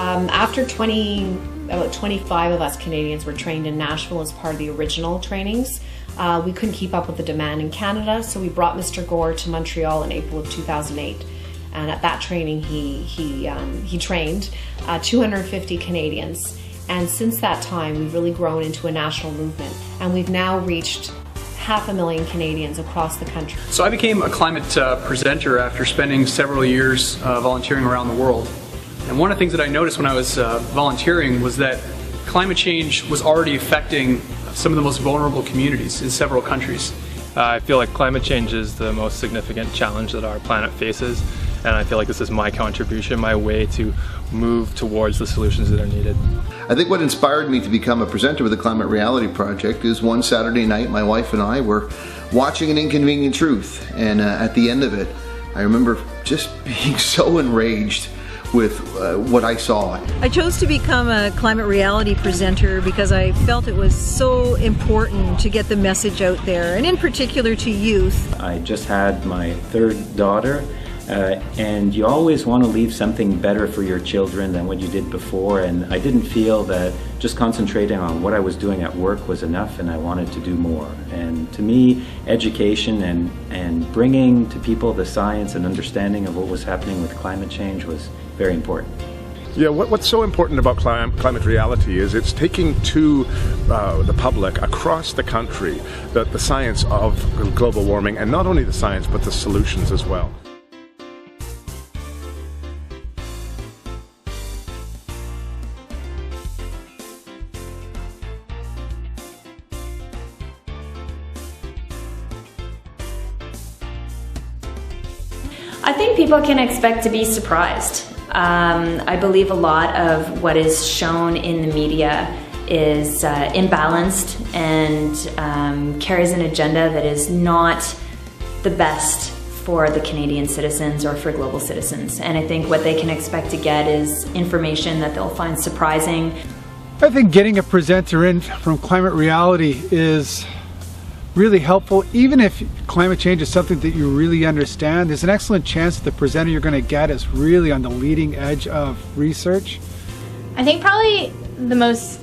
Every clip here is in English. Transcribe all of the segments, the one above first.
After about 25 of us Canadians were trained in Nashville as part of the original trainings. We couldn't keep up with the demand in Canada, so we brought Mr. Gore to Montreal in April of 2008. And at that training, he trained 250 Canadians. And since that time, we've really grown into a national movement. And we've now reached 500,000 Canadians across the country. So I became a climate presenter after spending several years volunteering around the world. And one of the things that I noticed when I was volunteering was that climate change was already affecting some of the most vulnerable communities in several countries. I feel like climate change is the most significant challenge that our planet faces, and I feel like this is my contribution, my way to move towards the solutions that are needed. I think what inspired me to become a presenter with the Climate Reality Project is one Saturday night my wife and I were watching An Inconvenient Truth, and at the end of it I remember just being so enraged with what I saw. I chose to become a climate reality presenter because I felt it was so important to get the message out there, and in particular to youth. I just had my third daughter, and you always want to leave something better for your children than what you did before, and I didn't feel that just concentrating on what I was doing at work was enough, and I wanted to do more. And to me, education and bringing to people the science and understanding of what was happening with climate change was very important. Yeah, what's so important about climate reality is it's taking to the public across the country the science of global warming, and not only the science but the solutions as well. I think people can expect to be surprised. I believe a lot of what is shown in the media is imbalanced and carries an agenda that is not the best for the Canadian citizens or for global citizens. And I think what they can expect to get is information that they'll find surprising. I think getting a presenter in from Climate Reality is really helpful. Even if climate change is something that you really understand, there's an excellent chance that the presenter you're going to get is really on the leading edge of research. I think probably the most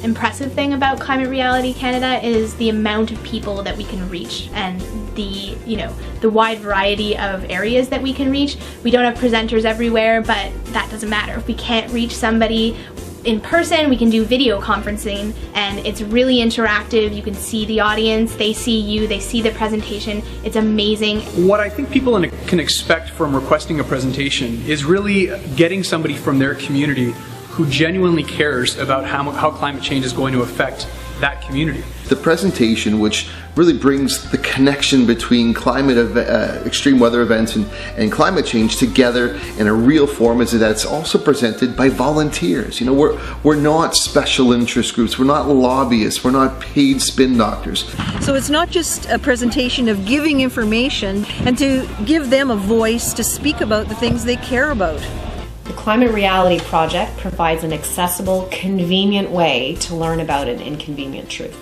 impressive thing about Climate Reality Canada is the amount of people that we can reach, and the wide variety of areas that we can reach. We don't have presenters everywhere, but that doesn't matter. If we can't reach somebody in person, we can do video conferencing, and it's really interactive. You can see the audience, they see you, they see the presentation. It's amazing. What I think people can expect from requesting a presentation is really getting somebody from their community who genuinely cares about how climate change is going to affect that community. The presentation, which really brings the connection between extreme weather events and climate change together in a real form, is that's also presented by volunteers. You know, we're not special interest groups, we're not lobbyists, we're not paid spin doctors. So it's not just a presentation of giving information and to give them a voice to speak about the things they care about. The Climate Reality Project provides an accessible, convenient way to learn about an inconvenient truth.